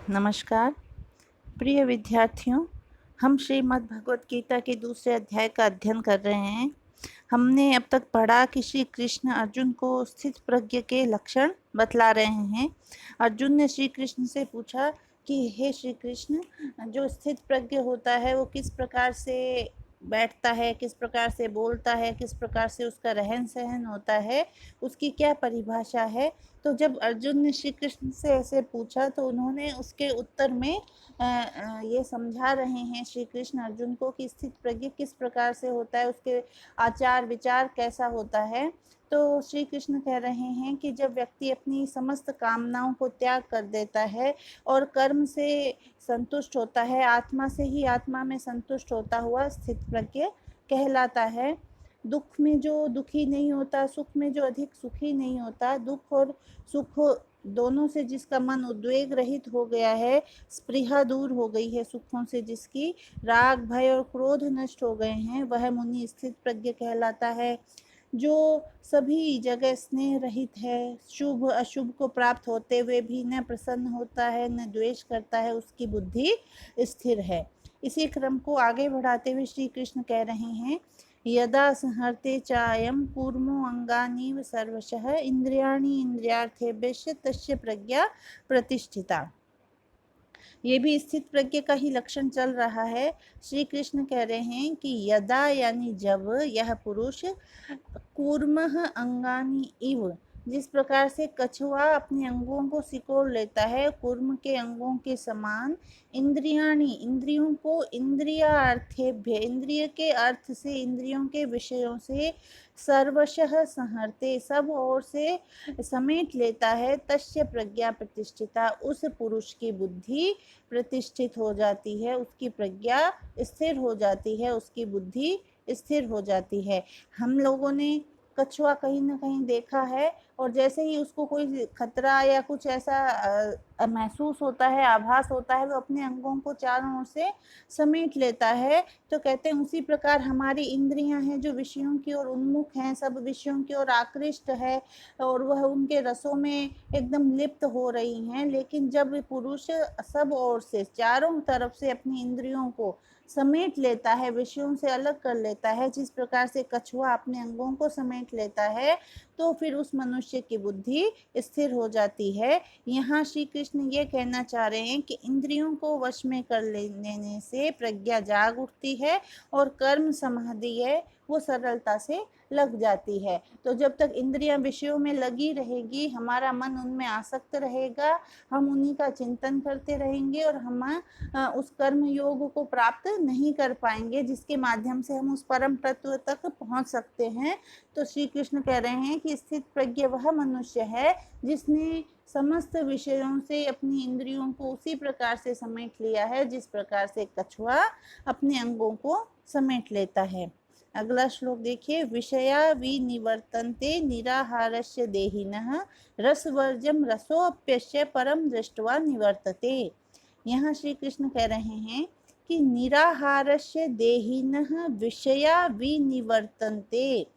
नमस्कार प्रिय विद्यार्थियों, हम श्रीमद् भगवत गीता के दूसरे अध्याय का अध्ययन कर रहे हैं। हमने अब तक पढ़ा कि श्री कृष्ण अर्जुन को स्थित प्रज्ञ के लक्षण बतला रहे हैं। अर्जुन ने श्री कृष्ण से पूछा कि हे श्री कृष्ण, जो स्थित प्रज्ञ होता है वो किस प्रकार से बैठता है, किस प्रकार से बोलता है, किस प्रकार से उसका रहन सहन होता है, उसकी क्या परिभाषा है। तो जब अर्जुन ने श्री कृष्ण से ऐसे पूछा तो उन्होंने उसके उत्तर में ये समझा रहे हैं श्री कृष्ण अर्जुन को कि स्थित प्रज्ञ किस प्रकार से होता है, उसके आचार विचार कैसा होता है। तो श्री कृष्ण कह रहे हैं कि जब व्यक्ति अपनी समस्त कामनाओं को त्याग कर देता है और कर्म से संतुष्ट होता है, आत्मा से ही आत्मा में संतुष्ट होता हुआ स्थित प्रज्ञ कहलाता है। दुख में जो दुखी नहीं होता, सुख में जो अधिक सुखी नहीं होता, दुख और सुख दोनों से जिसका मन उद्वेग रहित हो गया है, स्पृहा दूर हो गई है सुखों से, जिसकी राग भय और क्रोध नष्ट हो गए हैं, वह मुनि स्थित प्रज्ञ कहलाता है। जो सभी जगह स्नेह रहित है, शुभ अशुभ को प्राप्त होते हुए भी न प्रसन्न होता है न द्वेष करता है, उसकी बुद्धि स्थिर है। इसी क्रम को आगे बढ़ाते हुए श्री कृष्ण कह रहे हैं, यदा संहर्ते चायं कूर्मो अंगानीव सर्वशः इंद्रियाणि इंद्रियार्थेभ्यश्च तस्य प्रज्ञा प्रतिष्ठिता। ये भी स्थित प्रज्ञ का ही लक्षण चल रहा है। श्री कृष्ण कह रहे हैं कि यदा यानी जब यह पुरुष कूर्मः अंगानि इव, जिस प्रकार से कछुआ अपने अंगों को सिकोड़ लेता है कूर्म के अंगों के समान, इंद्रियाणि इंद्रियों को इंद्रियार्थेभ्य इंद्रिय के अर्थ से इंद्रियों के विषयों से, सर्वशः संहरते सब ओर से समेट लेता है, तस्य प्रज्ञा प्रतिष्ठिता, उस पुरुष की बुद्धि प्रतिष्ठित हो जाती है, उसकी प्रज्ञा स्थिर हो जाती है, उसकी बुद्धि स्थिर हो जाती है। हम लोगों ने कछुआ कहीं ना कहीं देखा है, और जैसे ही उसको कोई खतरा या कुछ ऐसा महसूस होता है, आभास होता है, वो अपने अंगों को चारों ओर से समेट लेता है। तो कहते हैं उसी प्रकार हमारी इंद्रियां हैं जो विषयों की ओर उन्मुख हैं, सब विषयों की ओर आकृष्ट है और वह उनके रसों में एकदम लिप्त हो रही हैं। लेकिन जब पुरुष सब ओर से चारों तरफ से अपनी इंद्रियों को समेट लेता है, विषयों से अलग कर लेता है, जिस प्रकार से कछुआ अपने अंगों को समेट लेता है, तो फिर उस मनुष्य की बुद्धि स्थिर हो जाती है। यहाँ श्री कृष्ण ये कहना चाह रहे हैं कि इंद्रियों को वश में कर लेने से प्रज्ञा जाग उठती है और कर्म समाधि है वो सरलता से लग जाती है। तो जब तक इंद्रियां विषयों में लगी रहेगी, हमारा मन उनमें आसक्त रहेगा, हम उन्हीं का चिंतन करते रहेंगे और हम उस कर्म योग को प्राप्त नहीं कर पाएंगे जिसके माध्यम से हम उस परम तत्व तक पहुंच सकते हैं। तो श्री कृष्ण कह रहे हैं कि स्थित प्रज्ञ वह मनुष्य है जिसने समस्त विषयों से अपनी इंद्रियों को उसी प्रकार से समेट लिया है जिस प्रकार से कछुआ अपने अंगों को समेट लेता है। अगला श्लोक देखिए, विषया विनिवर्तन्ते निराहारस्य देहिनः रसवर्जम रसोऽप्यस्य परम दृष्ट्वा निवर्तते। यहाँ श्री कृष्ण कह रहे हैं कि निराहारस्य देहिनः विषया विनिवर्तन्ते,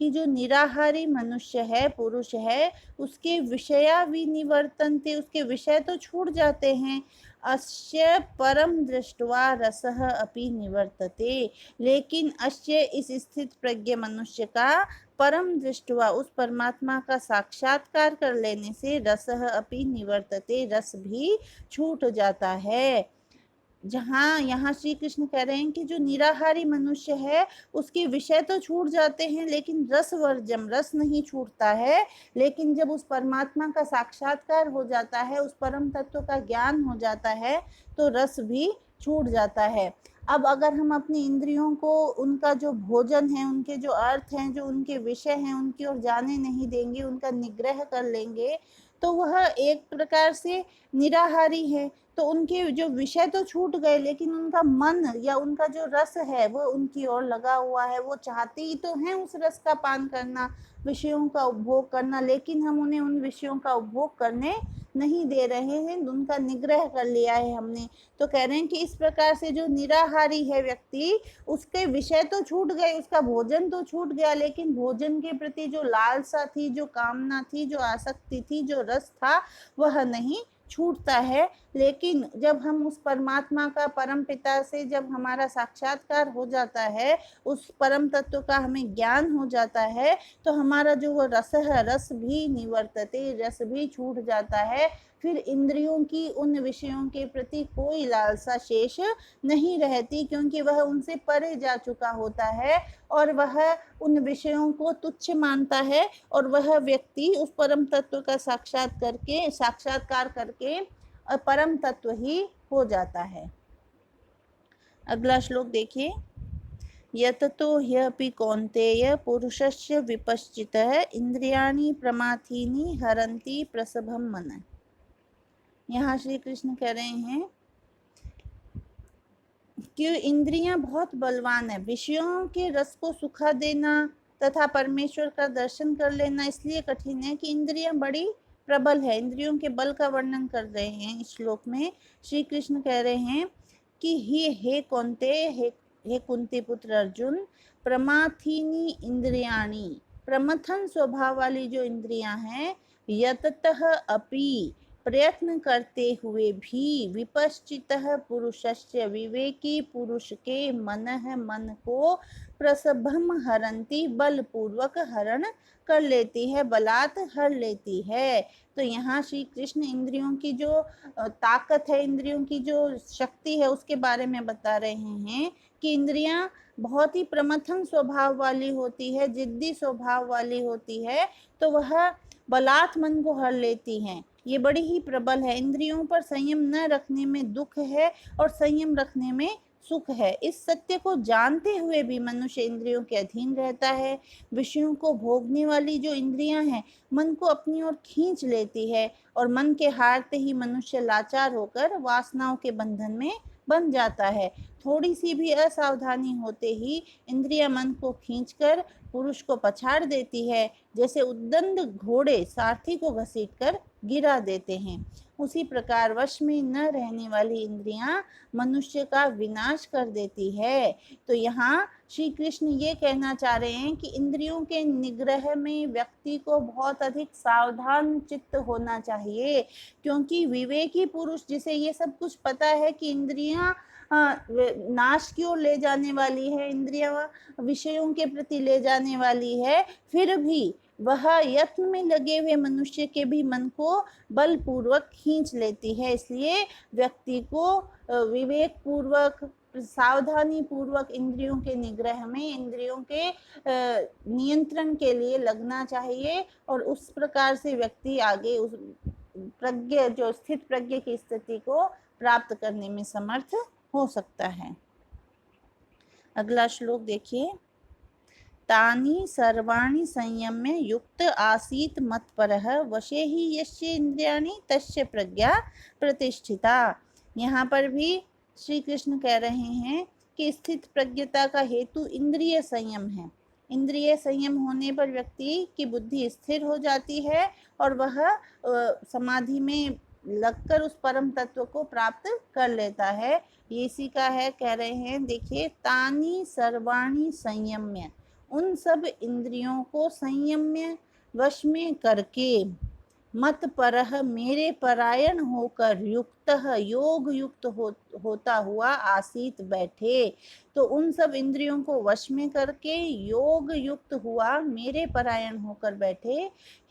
कि जो निराहारी मनुष्य है, पुरुष है, उसके विषया विनिवर्तन्ते, उसके विषय तो छूट जाते हैं। अस्य परम दृष्ट्वा रसः अपि निवर्तते, लेकिन अस्य इस स्थित प्रज्ञ मनुष्य का परम दृष्टवा उस परमात्मा का साक्षात्कार कर लेने से रसः अपि निवर्तते, रस भी छूट जाता है। जहाँ यहाँ श्री कृष्ण कह रहे हैं कि जो निराहारी मनुष्य है उसके विषय तो छूट जाते हैं लेकिन रस वर्जम, रस नहीं छूटता है। लेकिन जब उस परमात्मा का साक्षात्कार हो जाता है, उस परम तत्व का ज्ञान हो जाता है, तो रस भी छूट जाता है। अब अगर हम अपनी इंद्रियों को उनका जो भोजन है, उनके जो अर्थ हैं, जो उनके विषय हैं, उनकी ओर जाने नहीं देंगे, उनका निग्रह कर लेंगे, तो वह एक प्रकार से निराहारी है। तो उनके जो विषय तो छूट गए लेकिन उनका मन या उनका जो रस है वो उनकी ओर लगा हुआ है। वो चाहते ही तो हैं उस रस का पान करना, विषयों का उपभोग करना, लेकिन हम उन्हें उन विषयों का उपभोग करने नहीं दे रहे हैं, उनका निग्रह कर लिया है हमने। तो कह रहे हैं कि इस प्रकार से जो निराहारी है व्यक्ति, उसके विषय तो छूट गए, उसका भोजन तो छूट गया, लेकिन भोजन के प्रति जो लालसा थी, जो कामना थी, जो आसक्ति थी, जो रस था, वह नहीं छूटता है। लेकिन जब हम उस परमात्मा का, परम पिता से जब हमारा साक्षात्कार हो जाता है, उस परम तत्व का हमें ज्ञान हो जाता है, तो हमारा जो वो रस है, रस भी निवर्तते, रस भी छूट जाता है। फिर इंद्रियों की उन विषयों के प्रति कोई लालसा शेष नहीं रहती, क्योंकि वह उनसे परे जा चुका होता है और वह उन विषयों को तुच्छ मानता है, और वह व्यक्ति उस परम तत्व का साक्षात्कार करके परम तत्व ही हो जाता है। अगला श्लोक देखिए। यततो ह्यपि कौन्तेय पुरुषस्य विपश्चितः इंद्रियाणि प्रमाथीनि हरन्ति प्रसभं मनः। यहाँ श्री कृष्ण कह रहे हैं कि इंद्रियां बहुत बलवान है। विषयों के रस को सुखा देना तथा परमेश्वर का दर्शन कर लेना इसलिए कठिन है कि इंद्रियां बड़ी प्रबल है। इंद्रियों के बल का वर्णन कर रहे हैं इस श्लोक में। श्री कृष्ण कह रहे हैं कि हे कौन्तेय, हे कुंती पुत्र अर्जुन, प्रमाथीनि इंद्रियाणि, प्रमथन स्वभाव वाली जो इंद्रियां हैं, यततः अपि, प्रयत्न करते हुए भी, विपश्चितः पुरुषस्य, विवेकी पुरुष के, मन को, प्रसभम हरंती, बलपूर्वक हरण कर लेती है, बलात् हर लेती है। तो यहाँ श्री कृष्ण इंद्रियों की जो ताकत है, इंद्रियों की जो शक्ति है, उसके बारे में बता रहे हैं कि इंद्रियां बहुत ही प्रमथन स्वभाव वाली होती है, जिद्दी स्वभाव वाली होती है, तो वह बलात् मन को हर लेती हैं। ये बड़ी ही प्रबल है। इंद्रियों पर संयम न रखने में दुख है और संयम रखने में सुख है। इस सत्य को जानते हुए भी मनुष्य इंद्रियों के अधीन रहता है। विषयों को भोगने वाली जो इंद्रियां हैं, मन को अपनी ओर खींच लेती है, और मन के हारते ही मनुष्य लाचार होकर वासनाओं के बंधन में बन जाता है। थोड़ी सी भी असावधानी होते ही इंद्रियां मन को खींचकर पुरुष को पछाड़ देती है, जैसे उद्दंड घोड़े सारथी को घसीटकर गिरा देते हैं। उसी प्रकार वश में न रहने वाली इंद्रियां मनुष्य का विनाश कर देती है। तो यहाँ श्री कृष्ण ये कहना चाह रहे हैं कि इंद्रियों के निग्रह में व्यक्ति को बहुत अधिक सावधान चित्त होना चाहिए, क्योंकि विवेकी पुरुष, जिसे ये सब कुछ पता है कि इंद्रियां नाश की ओर ले जाने वाली है, इंद्रियां विषयों के प्रति ले जाने वाली है, फिर भी वह यत्न में लगे हुए मनुष्य के भी मन को बलपूर्वक खींच लेती है। इसलिए व्यक्ति को विवेक पूर्वक, सावधानी पूर्वक इंद्रियों के निग्रह में, इंद्रियों के नियंत्रण के लिए लगना चाहिए, और उस प्रकार से व्यक्ति आगे उस प्रज्ञ, जो स्थित प्रज्ञ की स्थिति को प्राप्त करने में समर्थ हो सकता है। अगला श्लोक देखिए। तानि सर्वाणि संयम्य युक्त आसीत मत्परः वशे ही यस्य इंद्रियाणि तस्य प्रज्ञा प्रतिष्ठिता। यहाँ पर भी श्री कृष्ण कह रहे हैं कि स्थित प्रज्ञता का हेतु इंद्रिय संयम है। इंद्रिय संयम होने पर व्यक्ति की बुद्धि स्थिर हो जाती है और वह समाधि में लगकर उस परम तत्व को प्राप्त कर लेता है। ये इसी का है, कह रहे हैं देखिए, तानि सर्वाणि संयम्य, उन सब इंद्रियों को संयम्य वश में करके, मत परह, मेरे परायण होकर, युक्त योग युक्त होता हुआ, आसीत बैठे। तो उन सब इंद्रियों को वश में करके योग युक्त हुआ, मेरे परायण होकर बैठे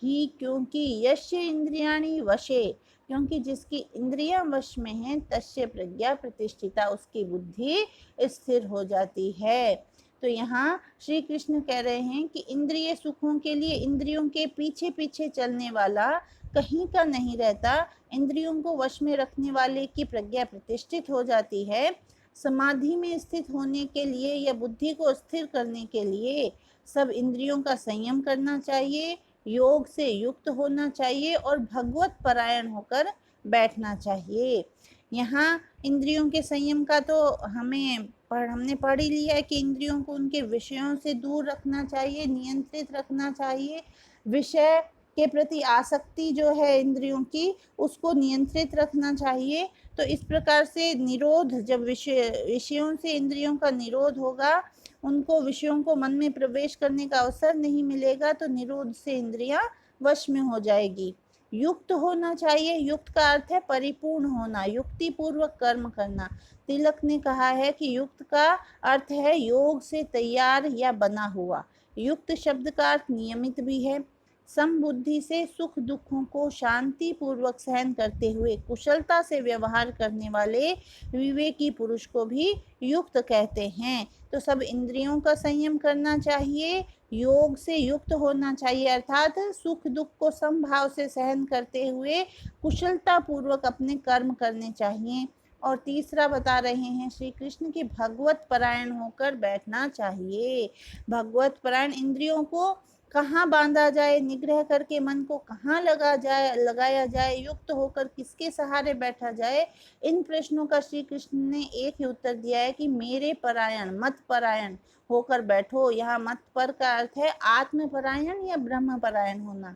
ही, क्योंकि यश इंद्रियाणि वशे, क्योंकि जिसकी इंद्रियां वश में हैं, तस्य प्रज्ञा प्रतिष्ठिता, उसकी बुद्धि स्थिर हो जाती है। तो यहाँ श्री कृष्ण कह रहे हैं कि इंद्रिय सुखों के लिए इंद्रियों के पीछे पीछे चलने वाला कहीं का नहीं रहता। इंद्रियों को वश में रखने वाले की प्रज्ञा प्रतिष्ठित हो जाती है। समाधि में स्थित होने के लिए या बुद्धि को स्थिर करने के लिए सब इंद्रियों का संयम करना चाहिए, योग से युक्त होना चाहिए और भगवत परायण होकर बैठना चाहिए। यहाँ इंद्रियों के संयम का तो हमने पढ़ ही लिया है कि इंद्रियों को उनके विषयों से दूर रखना चाहिए, नियंत्रित रखना चाहिए। विषय के प्रति आसक्ति जो है इंद्रियों की, उसको नियंत्रित रखना चाहिए। तो इस प्रकार से निरोध, जब विषयों से इंद्रियों का निरोध होगा, उनको विषयों को मन में प्रवेश करने का अवसर नहीं मिलेगा, तो निरोध से इंद्रियां वश में हो जाएगी। युक्त होना चाहिए। युक्त का अर्थ है परिपूर्ण होना, युक्ति पूर्वक कर्म करना। तिलक ने कहा है कि युक्त का अर्थ है योग से तैयार या बना हुआ। युक्त शब्द का अर्थ नियमित भी है। समबुद्धि से सुख दुखों को शांति पूर्वक सहन करते हुए कुशलता से व्यवहार करने वाले विवेकी पुरुष को भी युक्त कहते हैं। तो सब इंद्रियों का संयम करना चाहिए, योग से युक्त होना चाहिए, अर्थात सुख दुख को समभाव से सहन करते हुए कुशलता पूर्वक अपने कर्म करने चाहिए। और तीसरा बता रहे हैं श्री कृष्ण की भगवत परायण होकर बैठना चाहिए। भगवत परायण इंद्रियों को कहाँ बांधा जाए, निग्रह करके मन को कहाँ लगाया जाए, युक्त होकर किसके सहारे बैठा जाए, इन प्रश्नों का श्री कृष्ण ने एक ही उत्तर दिया है कि मेरे परायण, मत परायण होकर बैठो। यहाँ मत पर का अर्थ है आत्मपरायण या ब्रह्म परायण होना।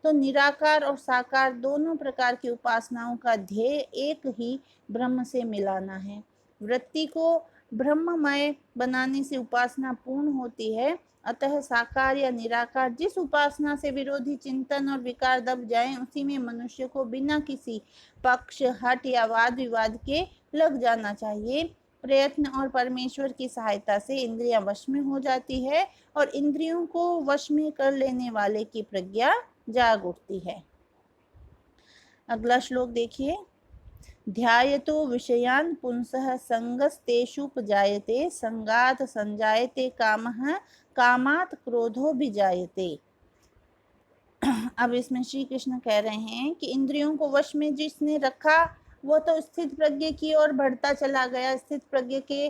तो निराकार और साकार दोनों प्रकार की उपासनाओं का ध्येय एक ही ब्रह्म से मिलाना है। वृत्ति को ब्रह्ममय बनाने से उपासना पूर्ण होती है। अतः साकार या निराकार जिस उपासना से विरोधी चिंतन और विकार दब जाएं, उसी में मनुष्य को बिना किसी पक्ष, हट या वाद विवाद के लग जाना चाहिए। प्रयत्न और परमेश्वर की सहायता से इंद्रियां वश में हो जाती है और इंद्रियों को वश में कर लेने वाले की प्रज्ञा जाग उठती है। अगला श्लोक देखिए। ध्यायतो विषयान् पुंसः संगस्तेषुपजायते संगात् संजायते कामः कामात् क्रोधो भिजायते। अब इसमें श्री कृष्ण कह रहे हैं कि इंद्रियों को वश में जिसने रखा वो तो स्थित प्रज्ञ की ओर बढ़ता चला गया, स्थित प्रज्ञ के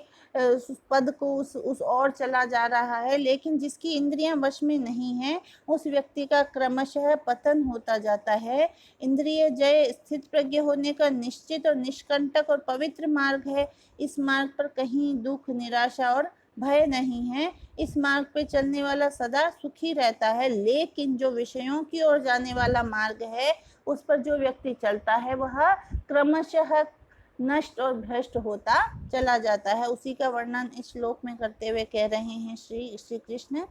पद को उस ओर चला जा रहा है। लेकिन जिसकी इंद्रियां वश में नहीं है, उस व्यक्ति का क्रमशः पतन होता जाता है। इंद्रिय जय स्थित प्रज्ञ होने का निश्चित और निष्कंटक और पवित्र मार्ग है। इस मार्ग पर कहीं दुख, निराशा और भय नहीं है। इस मार्ग पे चलने वाला सदा सुखी रहता है। लेकिन जो विषयों की ओर जाने वाला मार्ग है, उस पर जो व्यक्ति चलता है वह क्रमशः नष्ट और भ्रष्ट होता चला जाता है। उसी का वर्णन इस श्लोक में करते हुए कह रहे हैं श्री कृष्ण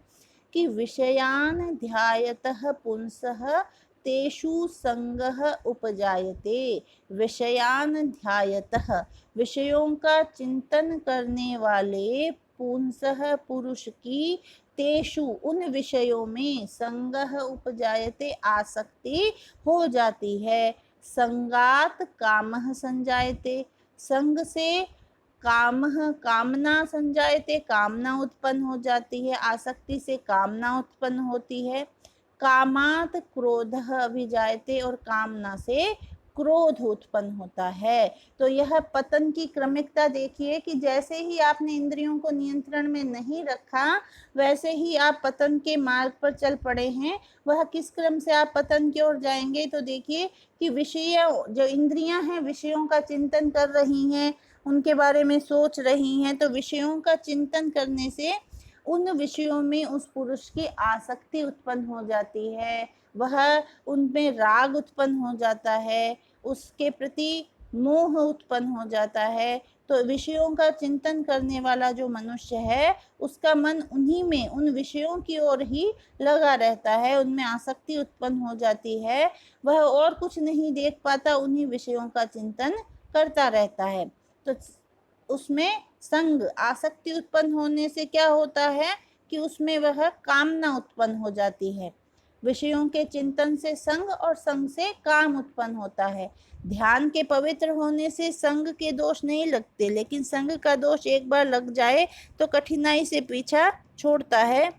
कि विषयान ध्यायतः पुंसः तेषु संगः उपजायते। विषयान ध्यायतः, विषयों का चिंतन करने वाले पुंसः पुरुष की, तेषु उन विषयों में, संगः उपजायते आसक्ति हो जाती है। संगात कामः संजायते, संग से कामः कामना संजायते, कामना उत्पन्न हो जाती है। आसक्ति से कामना उत्पन्न होती है। कामात क्रोधः अभिजायते, और कामना से क्रोध उत्पन्न होता है। तो यह पतन की क्रमिकता देखिए कि जैसे ही आपने इंद्रियों को नियंत्रण में नहीं रखा, वैसे ही आप पतन के मार्ग पर चल पड़े हैं। वह किस क्रम से आप पतन की ओर जाएंगे, तो देखिए कि विषय, जो इंद्रियां हैं विषयों का चिंतन कर रही हैं, उनके बारे में सोच रही हैं। तो विषयों का चिंतन करने से उन विषयों में उस पुरुष की आसक्ति उत्पन्न हो जाती है। वह उनमें राग उत्पन्न हो जाता है, उसके प्रति मोह उत्पन्न हो जाता है। तो विषयों का चिंतन करने वाला जो मनुष्य है, उसका मन उन्हीं में, उन विषयों की ओर ही लगा रहता है, उनमें आसक्ति उत्पन्न हो जाती है। वह और कुछ नहीं देख पाता, उन्हीं विषयों का चिंतन करता रहता है। तो उसमें संग, आसक्ति उत्पन्न होने से क्या होता है कि उसमें वह कामना उत्पन्न हो जाती है। विषयों के चिंतन से संग और संग से काम उत्पन्न होता है। ध्यान के पवित्र होने से संग के दोष नहीं लगते, लेकिन संग का दोष एक बार लग जाए तो कठिनाई से पीछा छोड़ता है।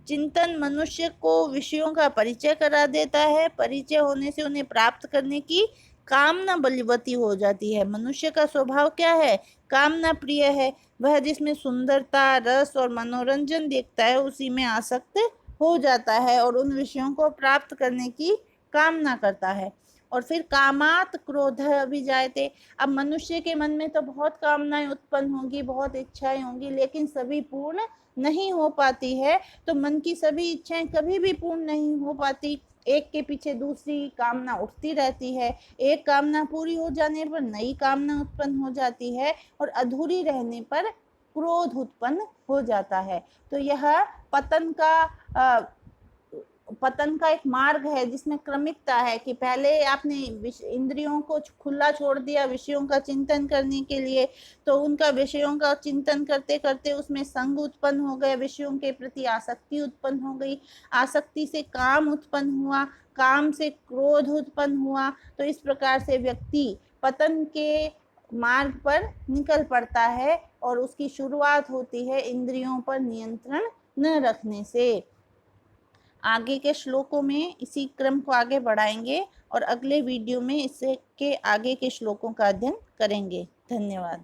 चिंतन मनुष्य को विषयों का परिचय करा देता है। परिचय होने से उन्हें प्राप्त करने की कामना बलवती हो जाती है। मनुष्य का स्वभाव क्या है? कामना प्रिय है। वह जिसमें सुंदरता, रस और मनोरंजन देखता है, उसी में आसक्त हो जाता है और उन विषयों को प्राप्त करने की कामना करता है। और फिर कामात क्रोध अभिजायते। अब मनुष्य के मन में तो बहुत कामनाएं उत्पन्न होंगी, बहुत इच्छाएं होंगी, लेकिन सभी पूर्ण नहीं हो पाती है। तो मन की सभी इच्छाएं कभी भी पूर्ण नहीं हो पाती, एक के पीछे दूसरी कामना उठती रहती है। एक कामना पूरी हो जाने पर नई कामना उत्पन्न हो जाती है और अधूरी रहने पर क्रोध उत्पन्न हो जाता है। तो यह पतन का पतन का एक मार्ग है जिसमें क्रमिकता है कि पहले आपने इंद्रियों को खुला छोड़ दिया विषयों का चिंतन करने के लिए, तो उनका विषयों का चिंतन करते करते उसमें संग उत्पन्न हो गए, विषयों के प्रति आसक्ति उत्पन्न हो गई, आसक्ति से काम उत्पन्न हुआ, काम से क्रोध उत्पन्न हुआ। तो इस प्रकार से व्यक्ति पतन के मार्ग पर निकल पड़ता है और उसकी शुरुआत होती है इंद्रियों पर नियंत्रण न रखने से। आगे के श्लोकों में इसी क्रम को आगे बढ़ाएंगे और अगले वीडियो में इससे के आगे के श्लोकों का अध्ययन करेंगे। धन्यवाद।